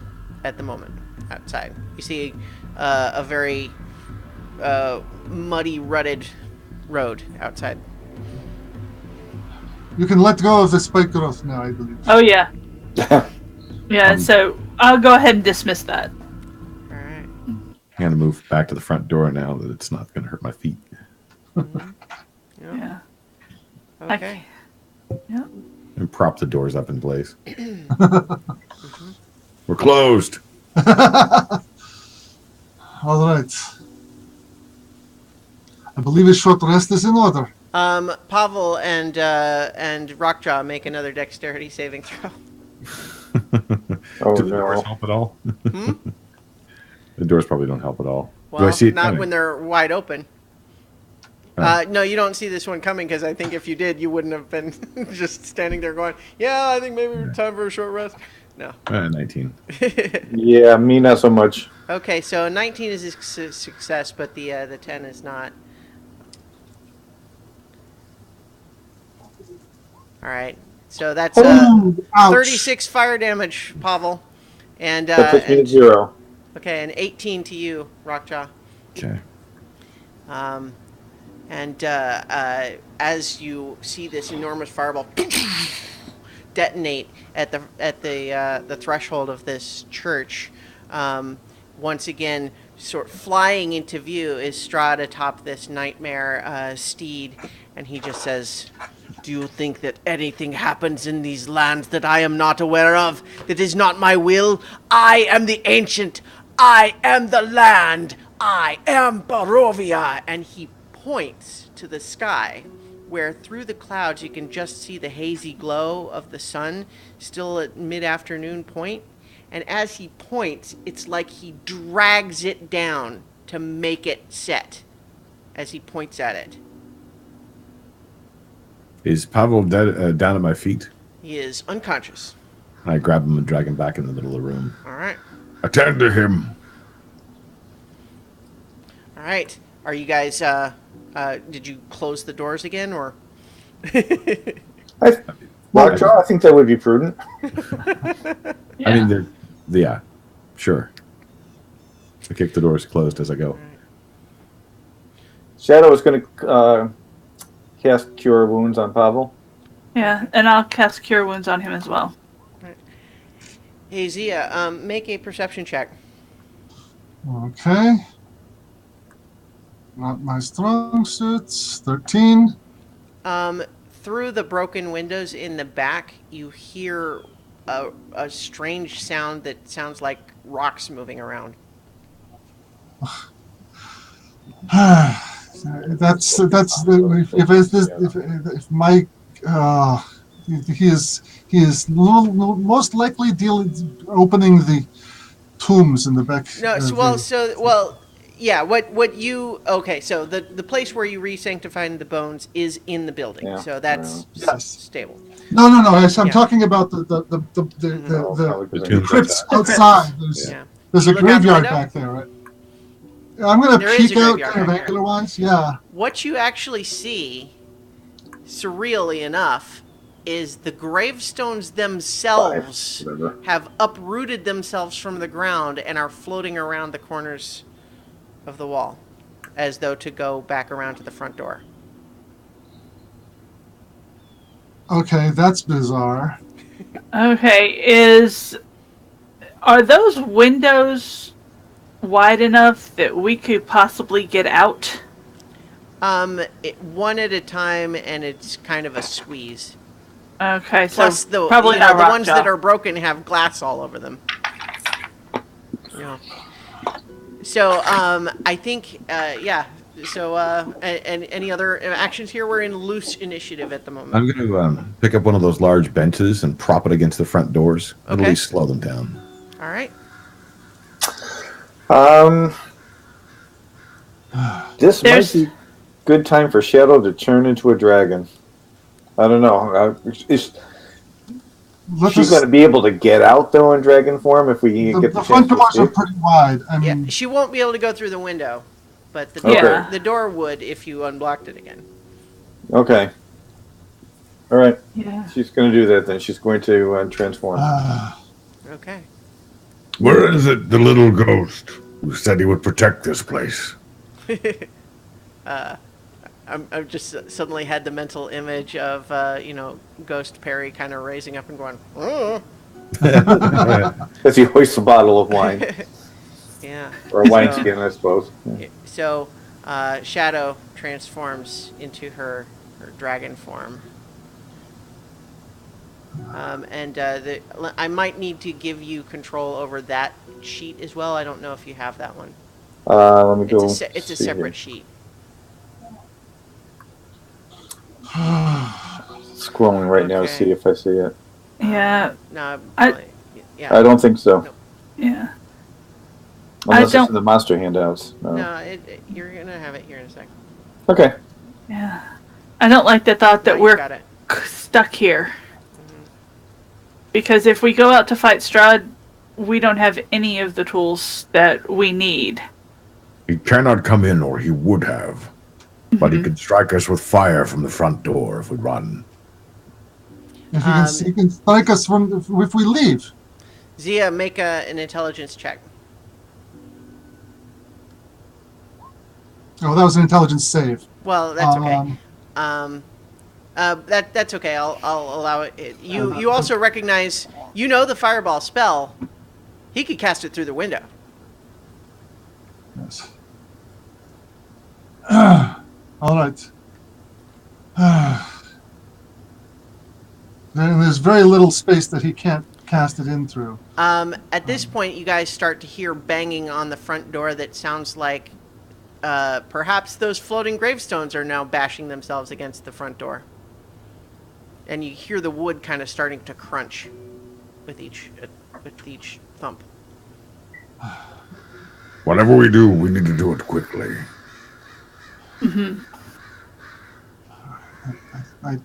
at the moment outside. You see a very muddy, rutted road outside. You can let go of the spike growth now, I believe. Oh yeah. Yeah. So I'll go ahead and dismiss that. All right. I'm going to move back to the front door now that it's not going to hurt my feet. Yeah. Okay. Yeah. And prop the doors up in place. We're closed. All right. I believe a short rest is in order. Pavel and Rockjaw make another dexterity saving throw. Oh, Do the doors no. help at all? The doors probably don't help at all. Well, Do I see it not coming? when they're wide open. Oh. No, you don't see this one coming, because I think if you did, you wouldn't have been just standing there going, yeah, I think maybe it's time for a short rest. No. 19. Yeah, me not so much. Okay, so 19 is a success, but the 10 is not. All right, so that's Oh, ouch. 36 fire damage, Pavel. And, That puts me at and 0. okay, and 18 to you, Rockjaw. Okay. And as you see this enormous fireball detonate at the threshold of this church, once again, sort of flying into view is Strahd atop this nightmare steed, and he just says, "Do you think that anything happens in these lands that I am not aware of, that is not my will? I am the ancient. I am the land. I am Barovia." And he points to the sky, where through the clouds you can just see the hazy glow of the sun, still at mid-afternoon point. And as he points, it's like he drags it down to make it set as he points at it. Is Pavel dead, down at my feet? He is unconscious. I grab him and drag him back in the middle of the room. All right. Attend to him. All right. Are you guys, did you close the doors again, or? Rockjaw, I think that would be prudent. Yeah. I mean, yeah, sure. I kick the doors closed as I go. Shadow is going to cast Cure Wounds on Pavel. Yeah, and I'll cast Cure Wounds on him as well. Hey, Zia, make a perception check. Okay. Not my strong suits. 13. Through the broken windows in the back, you hear a strange sound that sounds like rocks moving around. If Mike he is most likely opening the tombs in the back. No, yeah. What you okay? So the place where you re-sanctified the bones is in the building, Yeah, so that's Yes. stable. No. I'm Yeah. talking about the crypts outside. There's a You look out the graveyard window? back there, right? I'm gonna There is peek a out graveyard kind of back there. angle-wise. Yeah. What you actually see, surreally enough, is the gravestones themselves Whatever. have uprooted themselves from the ground and are floating around the corners of the wall, as though to go back around to the front door. Okay, that's bizarre. Okay, are those windows wide enough that we could possibly get out? One at a time, and it's kind of a squeeze. Okay, so Plus, probably the not rock ones jaw. that are broken have glass all over them. Yeah. So, I think, yeah. So, and any other actions here? We're in loose initiative at the moment. I'm going to pick up one of those large benches and prop it against the front doors. At Okay. least slow them down. All right. This might be good time for Shadow to turn into a dragon. I don't know. Is she going to be able to get out though in dragon form if we get The the front chance doors to are escape? pretty wide. I Yeah, mean, she won't be able to go through the window, but the Okay. door, the door would if you unblocked it again. Okay. All right. Yeah. She's going to do that then. She's going to transform. Okay. Where is it, the little ghost who said he would protect this place? I've just suddenly had the mental image of, Ghost Perry kind of raising up and going, oh. As he hoists a bottle of wine. Yeah. Or a wineskin, I suppose. So, Shadow transforms into her dragon form. I might need to give you control over that sheet as well. I don't know if you have that one. Let me go. It's a see separate here. sheet. Scrolling right now to Okay. see if I see it. Yeah. No, I I don't think so. Nope. Yeah. Unless it's don't- in the monster handouts. No. No, you're gonna have it here in a second. Okay. Yeah. I don't like the thought No, that you we're got it. stuck here. Because if we go out to fight Strahd, we don't have any of the tools that we need. He cannot come in, or he would have. But he could strike us with fire from the front door if we run. if he can strike us if we leave. Zia, make an intelligence check. Oh, that was an intelligence save. Well, that's okay. That's okay. I'll allow it. You also recognize, the fireball spell. He could cast it through the window. Yes. All right. There's very little space that he can't cast it in through. At this point, you guys start to hear banging on the front door that sounds like perhaps those floating gravestones are now bashing themselves against the front door. And you hear the wood kind of starting to crunch with each thump. Whatever we do, we need to do it quickly. I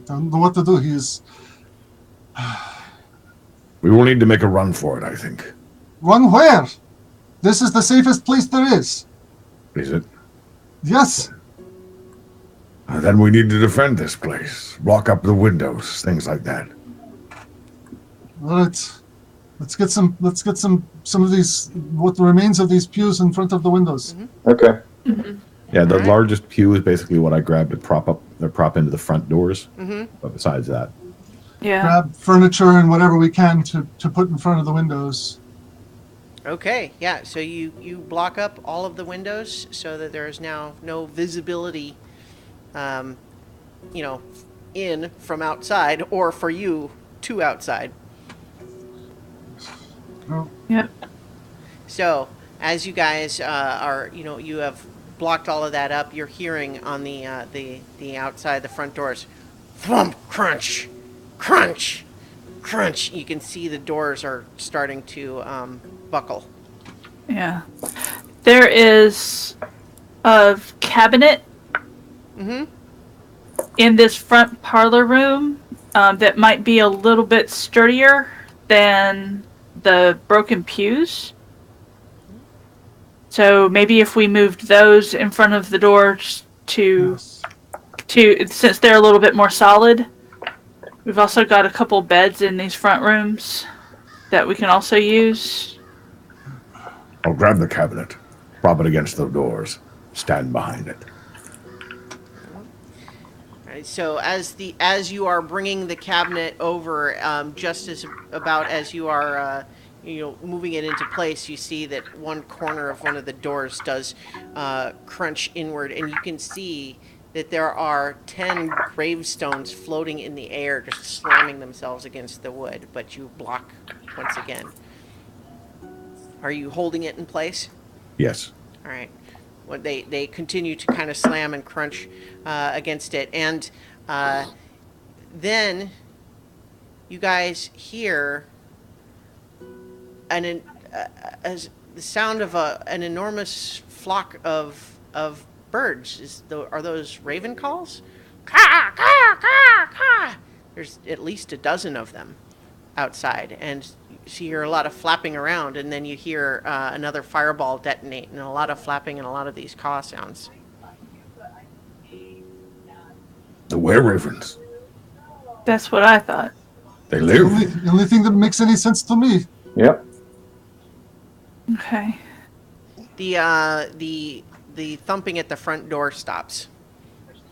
don't know what to do. We will need to make a run for it, I think. Run where? This is the safest place there is. Is it? Yes. Then we need to defend this place. Block up the windows, things like that. All right. Let's get some of these, what remains of these pews in front of the windows. Okay. Yeah, the Alright. largest pew is basically what I grabbed to prop into the front doors. But besides that, Yeah. Grab furniture and whatever we can to put in front of the windows. Okay, yeah. So you block up all of the windows so that there is now no visibility, um, you know, in from outside or for you to outside. No. Yep. So as you guys are, you have blocked all of that up. You're hearing on the outside the front doors, thump, crunch, crunch, crunch. You can see the doors are starting to buckle. Yeah. There is a cabinet Mm-hmm. in this front parlor room that might be a little bit sturdier than the broken pews. So maybe if we moved those in front of the doors Yes. to since they're a little bit more solid. We've also got a couple beds in these front rooms that we can also use. I'll grab the cabinet, prop it against the doors, stand behind it. Right, so as you are bringing the cabinet over, just as you are moving it into place, you see that one corner of one of the doors does crunch inward, and you can see that there are 10 gravestones floating in the air, just slamming themselves against the wood. But you block once again. Are you holding it in place? Yes. All right. Well, they continue to kind of slam and crunch against it, and then you guys hear the sound of an enormous flock of birds. Are those raven calls? Caw, caw, caw, caw. There's at least a dozen of them outside, and so you hear a lot of flapping around, and then you hear another fireball detonate, and a lot of flapping and a lot of these caw sounds. The were-ravens. That's what I thought. They The live. only thing that makes any sense to me. Yep. Okay. The thumping at the front door stops.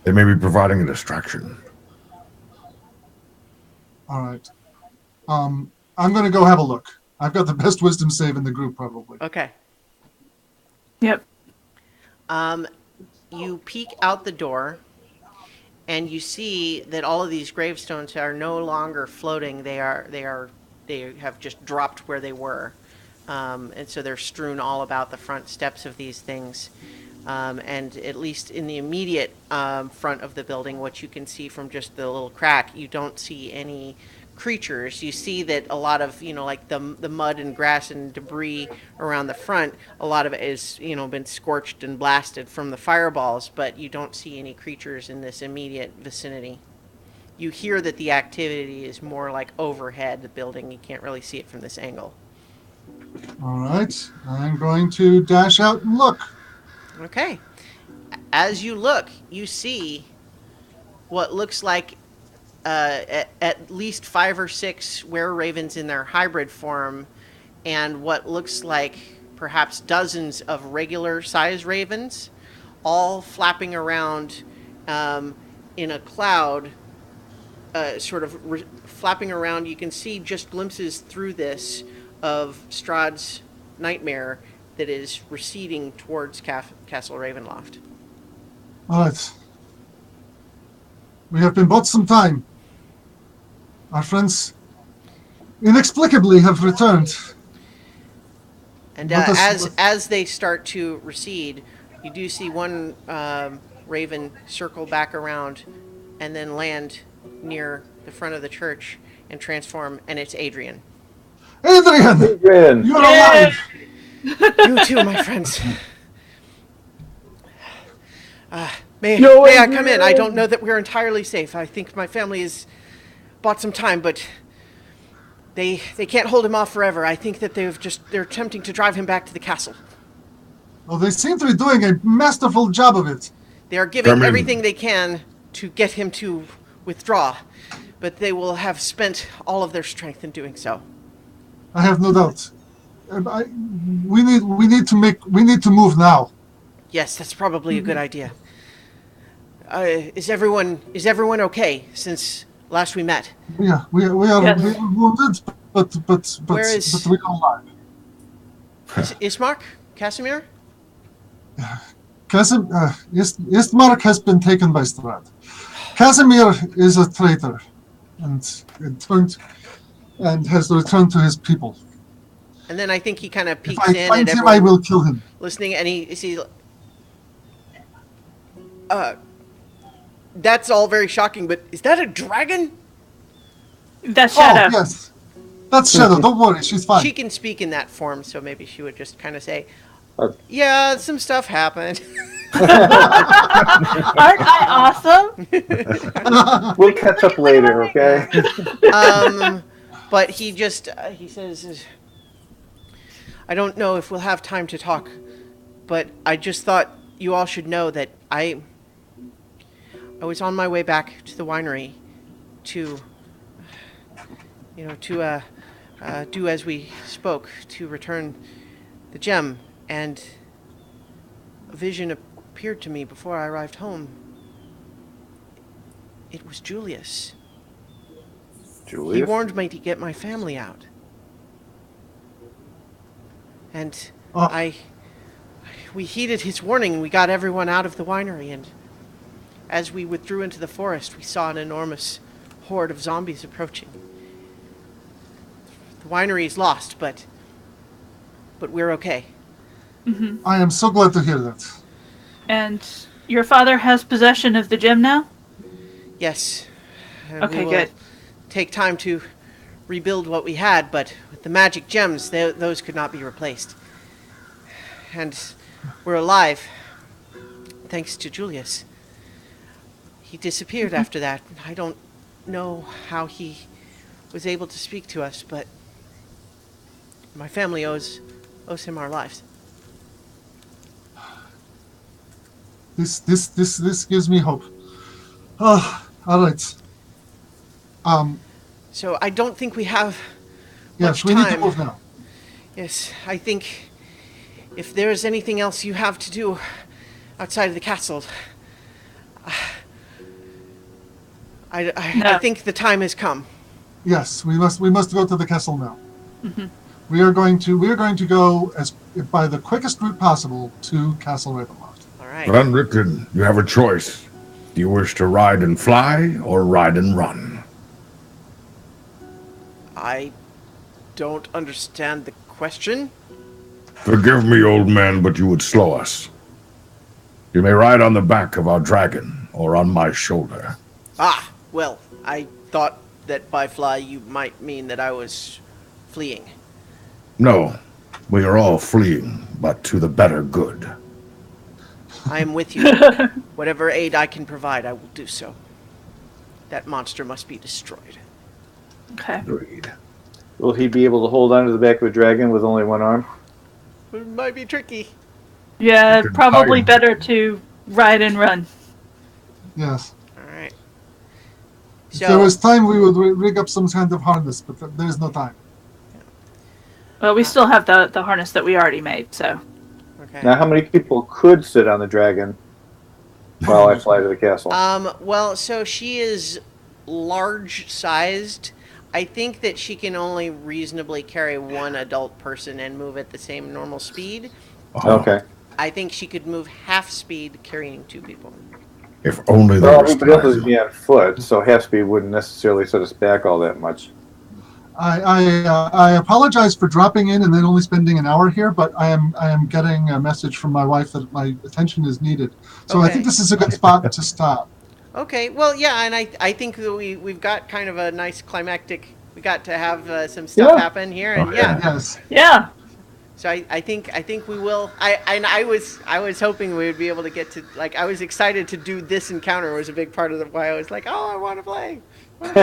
They may be providing a distraction. All right. I'm going to go have a look. I've got the best wisdom save in the group, probably. Okay. Yep. You peek out the door, and you see that all of these gravestones are no longer floating. They have just dropped where they were, and so they're strewn all about the front steps of these things. And at least in the immediate front of the building, what you can see from just the little crack, you don't see any creatures. You see that a lot of, like the mud and grass and debris around the front, a lot of it is, been scorched and blasted from the fireballs, but you don't see any creatures in this immediate vicinity. You hear that the activity is more like overhead the building. You can't really see it from this angle. All right. I'm going to dash out and look. Okay. As you look, you see what looks like at least 5 or 6 were-ravens in their hybrid form, and what looks like perhaps dozens of regular-sized ravens, all flapping around in a cloud, flapping around. You can see just glimpses through this of Strahd's nightmare that is receding towards Castle Ravenloft. All right. We have been bought some time. Our friends inexplicably have returned. And Let us- as they start to recede, you do see one raven circle back around and then land near the front of the church and transform, and it's Adrian. Adrian! Adrian. You're alive! You too, my friends. May Yo, I come in? I Adrian! don't know that we're entirely safe. I think my family has bought some time, but they can't hold him off forever. I think that they're attempting to drive him back to the castle. Well, they seem to be doing a masterful job of it. They are giving Come in. everything they can to get him to withdraw, but they will have spent all of their strength in doing so. I have no doubt. We need to move now. Yes, that's probably a good idea. Is everyone okay since last we met? Yeah, we are Yes. wounded, but Where is- we are alive. Ismark? Casimir? Istmark has been taken by Strahd. Casimir is a traitor and has returned to his people. And then I think he kind of If peeks I in find at him, everyone I will kill him. listening, and that's all very shocking, but is that a dragon? That's Shadow. Oh, yes. That's Shadow. Don't worry. She's fine. She can speak in that form, so maybe she would just kind of say, Uh, yeah, some stuff happened. Aren't I awesome? We'll catch up later, okay? But he just, he says, I don't know if we'll have time to talk, but I just thought you all should know that I was on my way back to the winery to, do as we spoke, to return the gem, and a vision appeared to me before I arrived home. It was Julius. He Julius? warned me to get my family out. And we heeded his warning and we got everyone out of the winery, and as we withdrew into the forest, we saw an enormous horde of zombies approaching. The winery is lost, but we're okay. I am so glad to hear that. And your father has possession of the gem now? Yes. Okay, we will good. take time to rebuild what we had, but with the magic gems, those could not be replaced. And we're alive, thanks to Julius. He disappeared after that. I don't know how he was able to speak to us, but my family owes him our lives. This gives me hope. All right. So I don't think we have Yes, much we need to time. move now. Yes, I think if there is anything else you have to do outside of the castle, I think the time has come. Yes, we must go to the castle now. We are going to go by the quickest route possible to Castle Ravenloft. All right. Unwritten, you have a choice. Do you wish to ride and fly or ride and run? I don't understand the question. Forgive me, old man, but you would slow us. You may ride on the back of our dragon or on my shoulder. Ah, well, I thought that by fly you might mean that I was fleeing. No, we are all fleeing, but to the better good. I am with you. Whatever aid I can provide, I will do so. That monster must be destroyed. Okay. Agreed. Will he be able to hold on to the back of a dragon with only one arm? It might be tricky. Yeah, You can probably hide. better to ride and run. Yes. All right. If there So, was time, we would rig up some kind of harness, but there is no time. Well, we still have the harness that we already made, so. okay. Now, how many people could sit on the dragon while I fly to the castle? Well, so she is large-sized. I think that she can only reasonably carry one adult person and move at the same normal speed. Okay. I think she could move half speed carrying two people. If only there Well, was everybody else would time. be on foot, so half speed wouldn't necessarily set us back all that much. I apologize for dropping in and then only spending an hour here, but I am getting a message from my wife that my attention is needed. So I Okay. think this is a good spot to stop. Okay, well, yeah, and I think that we've got kind of a nice climactic. We got to have some stuff Yeah. happen here, and Okay. yeah. Yes. Yeah. So I think we will. I was hoping we would be able to get to, like, I was excited to do this encounter. Was a big part of why I was like, oh, I want to play. Because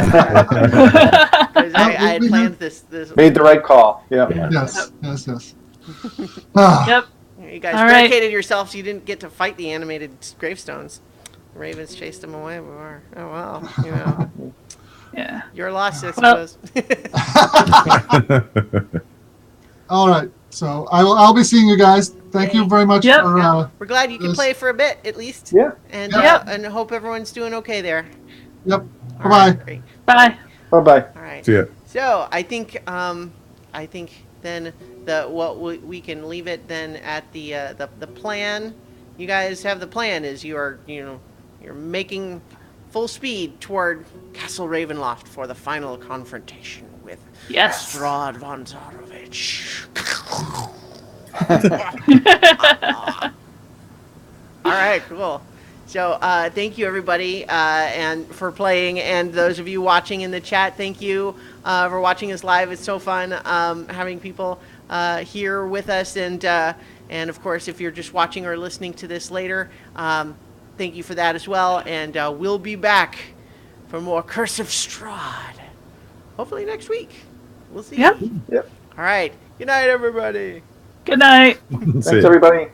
I had planned this. Made the right call. Yeah. Yes. Yes. Ah, Yep. You guys All right. barricaded yourselves. You didn't get to fight the animated gravestones. The ravens chased them away before. Oh well, Yeah. your loss, I Well- suppose. all right. So I'll be seeing you guys. Thank you very much Yep. for. We're glad you can Yes. play for a bit at least. Yeah. And Yep. and hope everyone's doing okay there. Yep. All Bye-bye. right, great. Bye. Bye bye. All right. See ya. So I think then we can leave it then at the plan. You guys have the plan is you're making full speed toward Castle Ravenloft for the final confrontation with Strahd von Zarovich. All right, cool. So thank you, everybody, and for playing, and those of you watching in the chat, thank you for watching us live. It's so fun having people here with us, and of course, if you're just watching or listening to this later, thank you for that as well. And we'll be back for more Curse of Strahd, hopefully next week. We'll see. Yep. Yep. All right. Good night, everybody. Good night. Thanks, everybody.